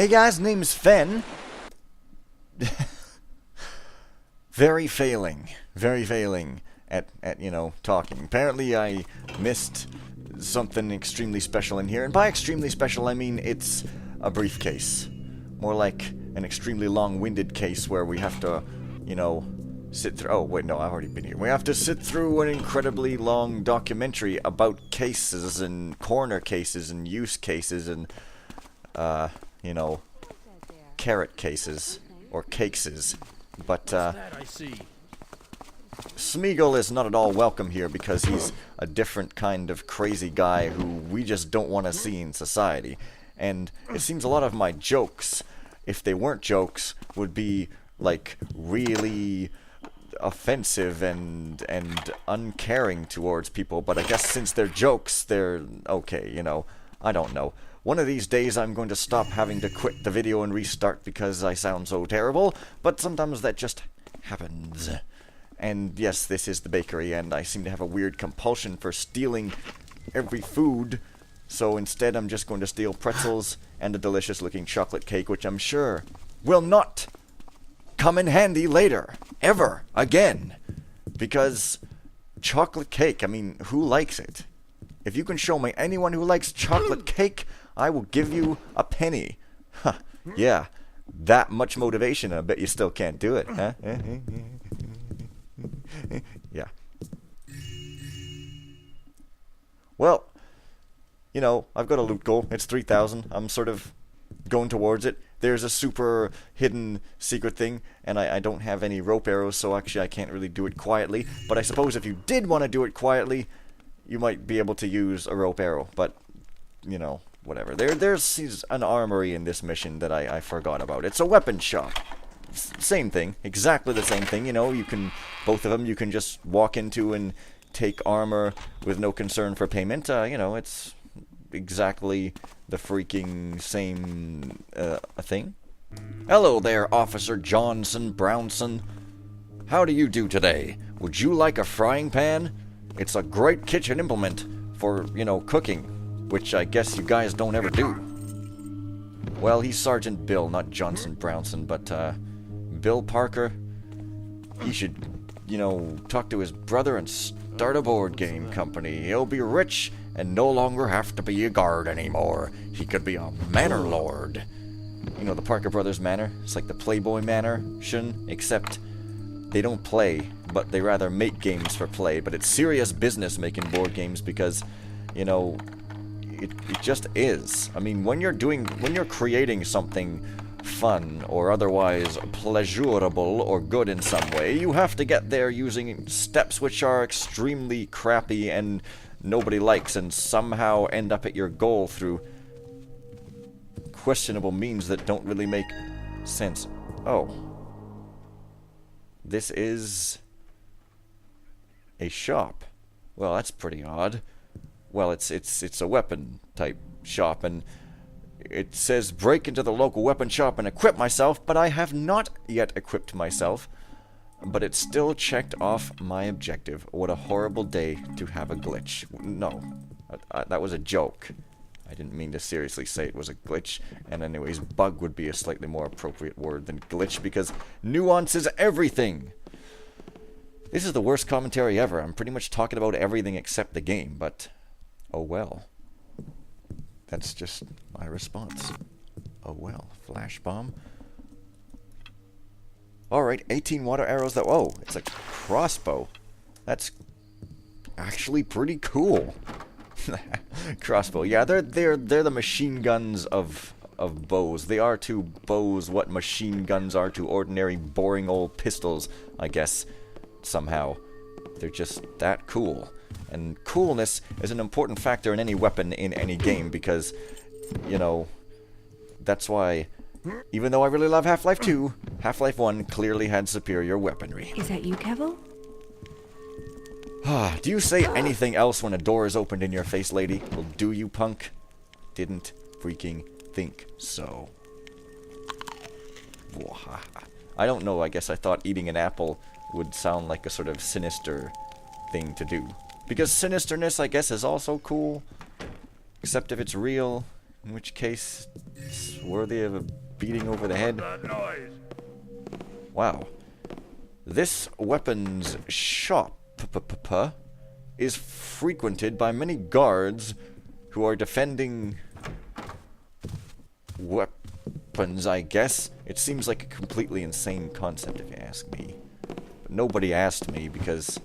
Hey guys, name's Fen. Very failing at talking. Apparently I missed something extremely special in here, and by extremely special I mean it's a briefcase. More like an extremely long-winded case where we have to, sit through... Oh, wait, no, I've already been here. We have to sit through an incredibly long documentary about cases and corner cases and use cases and, carrot cases. Or cakeses. But, Smeagol is not at all welcome here because he's a different kind of crazy guy who we just don't want to see in society. And it seems a lot of my jokes, if they weren't jokes, would be, like, really offensive and uncaring towards people. But I guess since they're jokes, they're okay, I don't know. One of these days I'm going to stop having to quit the video and restart because I sound so terrible, but sometimes that just happens. And yes, this is the bakery, and I seem to have a weird compulsion for stealing every food, so instead I'm just going to steal pretzels and a delicious-looking chocolate cake, which I'm sure will not come in handy later, ever, again. Because chocolate cake, I mean, who likes it? If you can show me anyone who likes chocolate cake, I will give you a penny. Huh, yeah, that much motivation, I bet you still can't do it, huh? Yeah. Well, I've got a loot goal. It's 3,000. I'm sort of going towards it. There's a super hidden secret thing, and I don't have any rope arrows, so actually I can't really do it quietly. But I suppose if you did want to do it quietly, you might be able to use a rope arrow. But, whatever. There's an armory in this mission that I forgot about. It's a weapon shop. Same thing. Exactly the same thing. You can... Both of them you can just walk into and take armor with no concern for payment. It's exactly the freaking same thing. Hello there, Officer Johnson Brownson. How do you do today? Would you like a frying pan? It's a great kitchen implement for, cooking, which I guess you guys don't ever do. Well, he's Sergeant Bill, not Johnson Brownson, but, Bill Parker. He should, talk to his brother and start a board game company. He'll be rich and no longer have to be a guard anymore. He could be a manor lord. The Parker Brothers Manor? It's like the Playboy Manor, except they don't play, but they rather make games for play. But it's serious business making board games because, it just is. I mean, when you're creating something fun or otherwise pleasurable or good in some way, you have to get there using steps which are extremely crappy and nobody likes, and somehow end up at your goal through questionable means that don't really make sense. Oh. This is a shop. Well, that's pretty odd. Well, it's a weapon type shop, and it says break into the local weapon shop and equip myself, but I have not yet equipped myself. But it still checked off my objective. What a horrible day to have a glitch. No, that was a joke. I didn't mean to seriously say it was a glitch. And anyways, bug would be a slightly more appropriate word than glitch because nuance is everything. This is the worst commentary ever. I'm pretty much talking about everything except the game, but oh well. That's just my response. Oh well. Flash bomb. Alright, 18 water arrows that... Oh, it's a crossbow. That's actually pretty cool. Crossbow. Yeah, they're the machine guns of bows. They are to bows what machine guns are to ordinary boring old pistols, I guess, somehow. They're just that cool. And coolness is an important factor in any weapon in any game because, that's why... Even though I really love Half-Life 2, Half-Life 1 clearly had superior weaponry. Is that you, Kevel? Do you say anything else when a door is opened in your face, lady? Well, do you, punk? Didn't freaking think so. I don't know, I guess I thought eating an apple would sound like a sort of sinister thing to do. Because sinisterness, I guess, is also cool. Except if it's real, In which case, it's worthy of a beating over the head. Wow. This weapons shop is frequented by many guards who are defending weapons, I guess. It seems like a completely insane concept if you ask me. But nobody asked me because,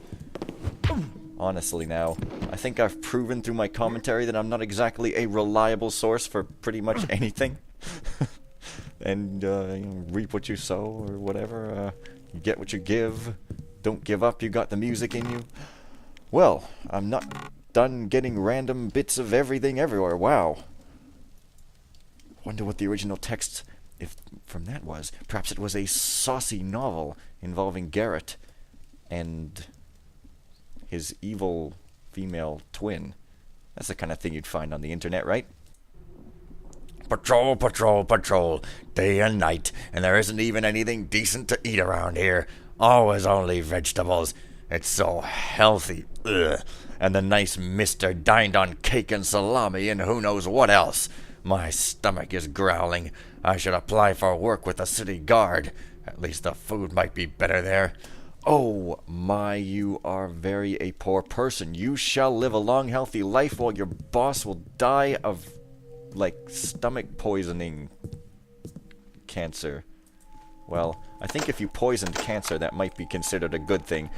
honestly now, I think I've proven through my commentary that I'm not exactly a reliable source for pretty much anything. And you reap what you sow or whatever. You get what you give. Don't give up, you got the music in you. Well, I'm not done getting random bits of everything everywhere. Wow. Wonder what the original text from that was. Perhaps it was a saucy novel involving Garrett and his evil female twin. That's the kind of thing you'd find on the internet, right? Patrol, patrol, patrol, day and night, and there isn't even anything decent to eat around here. Always only vegetables. It's so healthy. Ugh. And the nice mister dined on cake and salami and who knows what else. My stomach is growling. I should apply for work with the city guard. At least the food might be better there. Oh my, you are very a poor person. You shall live a long, healthy life while your boss will die of, like, stomach poisoning cancer. Well, I think if you poisoned cancer, that might be considered a good thing,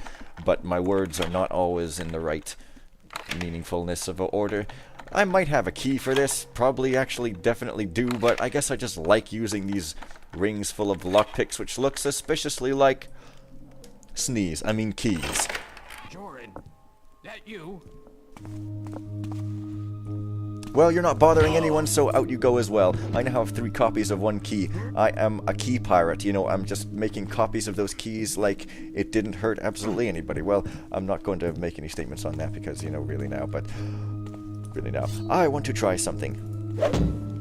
but my words are not always in the right meaningfulness of order. I might have a key for this, probably actually definitely do, but I guess I just like using these rings full of lockpicks, which look suspiciously like keys. Jordan, that you? Well, you're not bothering anyone, so out you go as well. I now have 3 copies of 1 key. I am a key pirate. You know, I'm just making copies of those keys like it didn't hurt absolutely anybody. Well, I'm not going to make any statements on that because, you know, really now, I want to try something.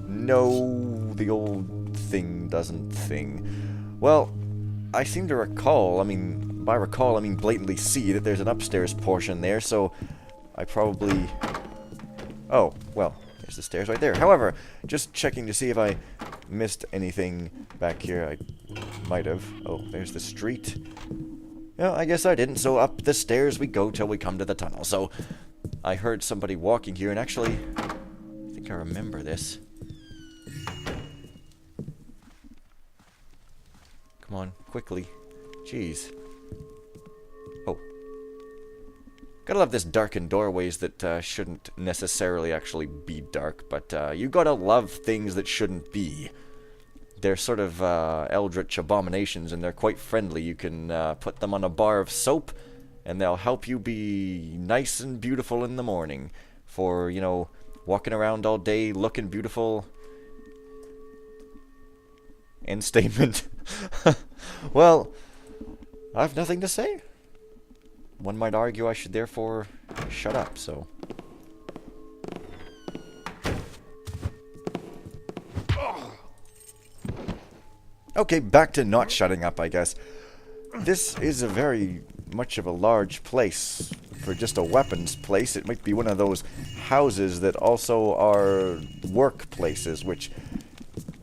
No, the old thing doesn't thing. Well, I seem to recall, by recall, I mean blatantly see that there's an upstairs portion there, so I probably... Oh, well, there's the stairs right there. However, just checking to see if I missed anything back here. I might have. Oh, there's the street. No, I guess I didn't, so up the stairs we go till we come to the tunnel. So, I heard somebody walking here, and actually, I think I remember this. Come on, quickly. Jeez. Oh. Gotta love this darkened doorways that shouldn't necessarily actually be dark, but you gotta love things that shouldn't be. They're sort of eldritch abominations, and they're quite friendly. You can put them on a bar of soap, and they'll help you be nice and beautiful in the morning. For, you know, walking around all day looking beautiful. End statement. Well, I've nothing to say. One might argue I should therefore shut up, so... Okay, back to not shutting up, I guess. This is a very much of a large place for just a weapons place. It might be one of those houses that also are workplaces, which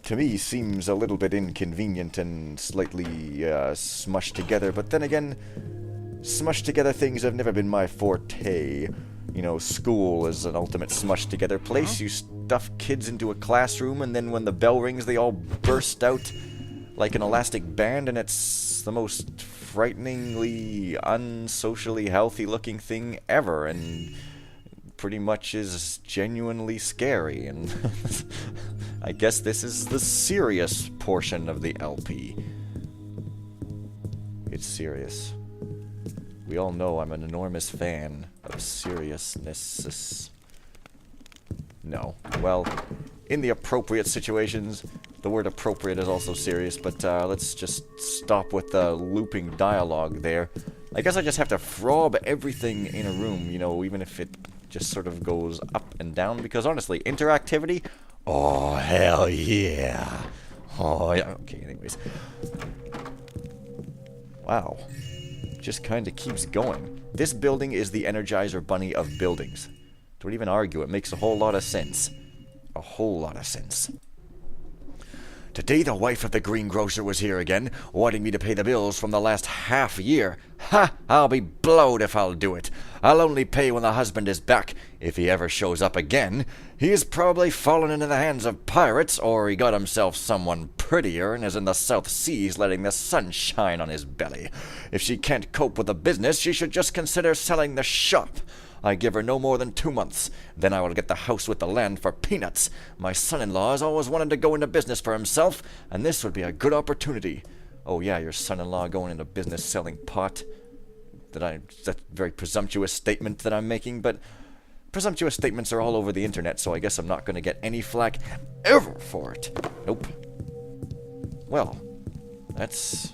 to me seems a little bit inconvenient and slightly smushed together. But then again, smushed together things have never been my forte. You know, school is an ultimate smushed together place. You stuff kids into a classroom, and then when the bell rings, they all burst out like an elastic band, and it's the most frighteningly unsocially healthy looking thing ever, and pretty much is genuinely scary. And I guess this is the serious portion of the LP. It's serious. We all know I'm an enormous fan of seriousness. No. Well, in the appropriate situations, the word appropriate is also serious, but let's just stop with the looping dialogue there. I guess I just have to throb everything in a room, you know, even if it just sort of goes up and down, because honestly, interactivity, oh, hell yeah. Oh, yeah. Okay, anyways. Wow. Just kind of keeps going. This building is the Energizer Bunny of buildings. Don't even argue, it makes a whole lot of sense. a whole lot of sense. Today the wife of the greengrocer was here again, wanting me to pay the bills from the last half year. Ha! I'll be blowed if I'll do it. I'll only pay when the husband is back, if he ever shows up again. He has probably fallen into the hands of pirates, or he got himself someone prettier and is in the South Seas letting the sun shine on his belly. If she can't cope with the business, she should just consider selling the shop. I give her no more than 2 months. Then I will get the house with the land for peanuts. My son-in-law has always wanted to go into business for himself, and this would be a good opportunity. Oh yeah, your son-in-law going into business selling pot. That's a very presumptuous statement that I'm making, but presumptuous statements are all over the internet, so I guess I'm not going to get any flack ever for it. Nope. Well, that's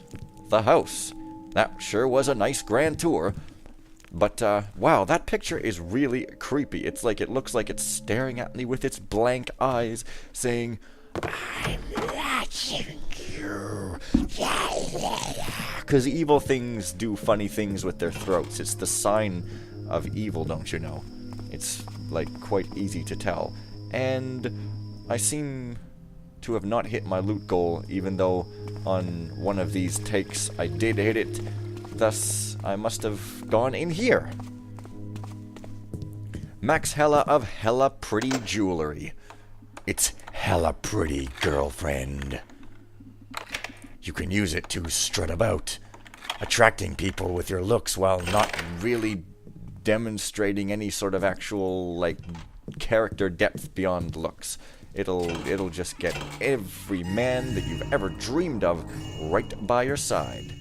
the house. That sure was a nice grand tour. But, wow, that picture is really creepy. It's like, it looks like it's staring at me with its blank eyes, saying, I'm watching you. Because evil things do funny things with their throats. It's the sign of evil, don't you know? It's, like, quite easy to tell. And I seem to have not hit my loot goal, even though on one of these takes I did hit it. Thus, I must have gone in here. Max Hella of Hella Pretty Jewelry. It's hella pretty, girlfriend. You can use it to strut about, attracting people with your looks while not really demonstrating any sort of actual, like, character depth beyond looks. It'll just get every man that you've ever dreamed of right by your side.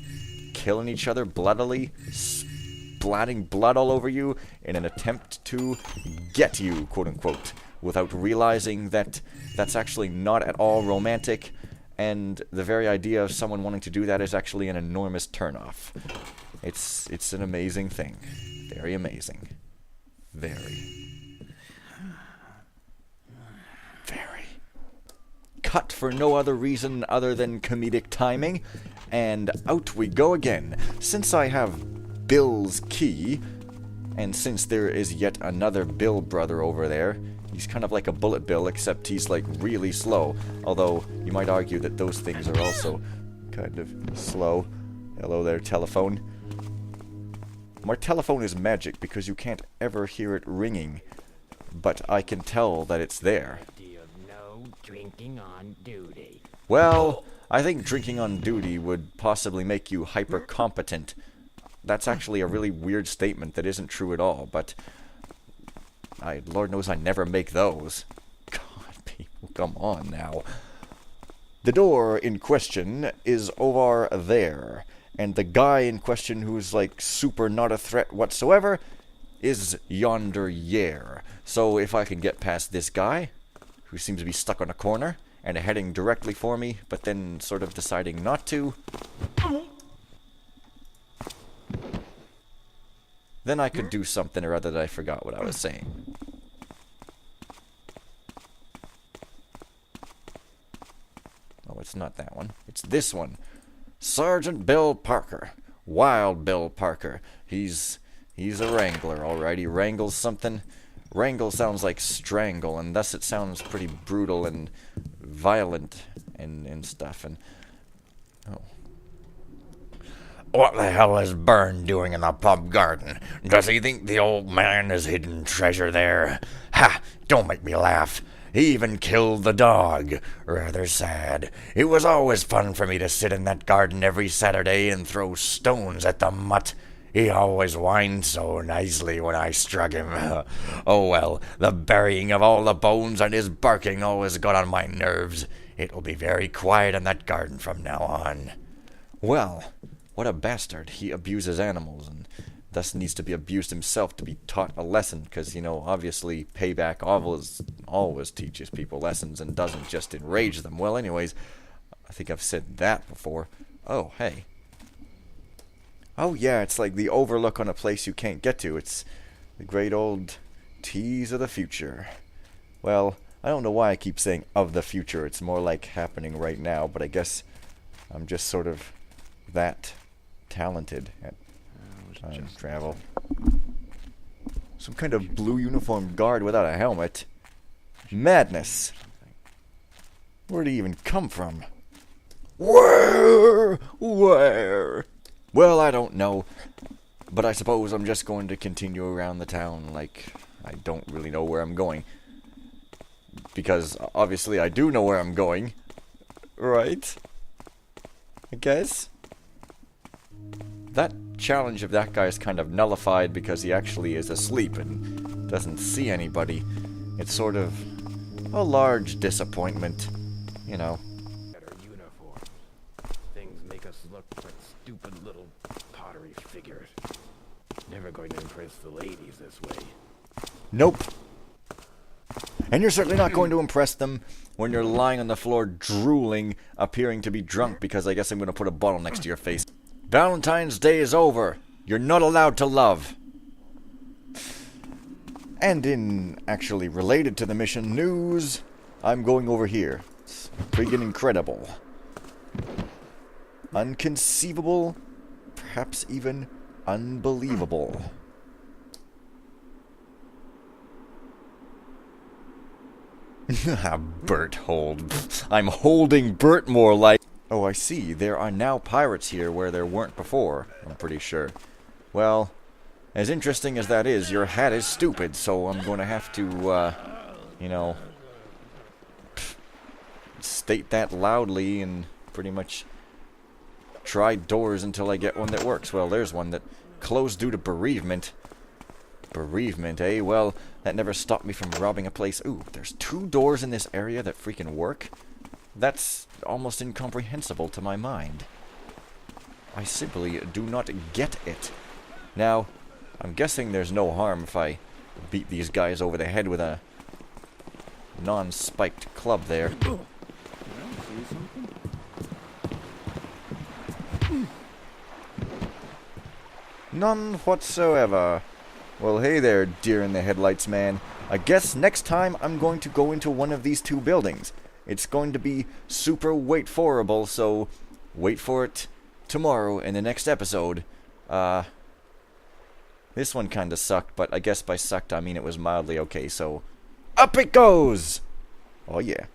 Killing each other bloodily, splatting blood all over you in an attempt to get you, quote-unquote, without realizing that that's actually not at all romantic, and the very idea of someone wanting to do that is actually an enormous turnoff. It's an amazing thing. Very amazing. Very. Cut for no other reason other than comedic timing, and out we go again. Since I have Bill's key, and since there is yet another Bill brother over there, he's kind of like a bullet bill, except he's like really slow, although you might argue that those things are also kind of slow. Hello there, telephone. My telephone is magic because you can't ever hear it ringing, but I can tell that it's there. Drinking on duty. Well, I think drinking on duty would possibly make you hyper-competent. That's actually a really weird statement that isn't true at all, but Lord knows I never make those. God, people, come on now. The door in question is over there, and the guy in question who's like super not a threat whatsoever is yonder yere. So if I can get past this guy, who seems to be stuck on a corner, and heading directly for me, but then sort of deciding not to, then I could do something or other that I forgot what I was saying. Oh, it's not that one. It's this one. Sergeant Bill Parker. Wild Bill Parker. He's a wrangler, alright. He wrangles something. Wrangle sounds like strangle, and thus it sounds pretty brutal and violent and stuff, and... Oh. What the hell is Byrne doing in the pub garden? Does he think the old man is hidden treasure there? Ha! Don't make me laugh. He even killed the dog. Rather sad. It was always fun for me to sit in that garden every Saturday and throw stones at the mutt. He always whined so nicely when I struck him. Oh well, the burying of all the bones and his barking always got on my nerves. It will be very quiet in that garden from now on. Well, what a bastard. He abuses animals, and thus needs to be abused himself to be taught a lesson, because, you know, obviously payback always teaches people lessons and doesn't just enrage them. Well, anyways, I think I've said that before. Oh, hey. Oh yeah, it's like the overlook on a place you can't get to. It's the great old tease of the future. Well, I don't know why I keep saying of the future. It's more like happening right now, but I guess I'm just sort of that talented at time travel. Some kind of blue uniformed guard without a helmet. Madness. Where'd he even come from? Where? Well, I don't know. But I suppose I'm just going to continue around the town like I don't really know where I'm going. Because obviously I do know where I'm going. Right? I guess? That challenge of that guy is kind of nullified because he actually is asleep and doesn't see anybody. It's sort of a large disappointment, you know. Better uniform. Things make us look like stupid little pottery figures. Never going to impress the ladies this way. Nope. And you're certainly not going to impress them when you're lying on the floor drooling, appearing to be drunk because I guess I'm going to put a bottle next to your face. Valentine's Day is over. You're not allowed to love. And in actually related to the mission news, I'm going over here. It's freaking incredible. Unconceivable, perhaps even unbelievable. Bert hold. I'm holding Bert more like... Oh, I see. There are now pirates here where there weren't before, I'm pretty sure. Well, as interesting as that is, your hat is stupid, so I'm going to have to, you know, state that loudly and pretty much try doors until I get one that works. Well, there's one that closed due to bereavement. Bereavement, eh? Well, that never stopped me from robbing a place. Ooh, there's 2 doors in this area that freaking work? That's almost incomprehensible to my mind. I simply do not get it. Now, I'm guessing there's no harm if I beat these guys over the head with a non-spiked club there. None whatsoever. Well, hey there, deer in the headlights man. I guess next time I'm going to go into one of these 2 buildings. It's going to be super wait-forable, so wait for it tomorrow in the next episode. This one kinda sucked, but I guess by sucked I mean it was mildly okay, so up it goes! Oh yeah.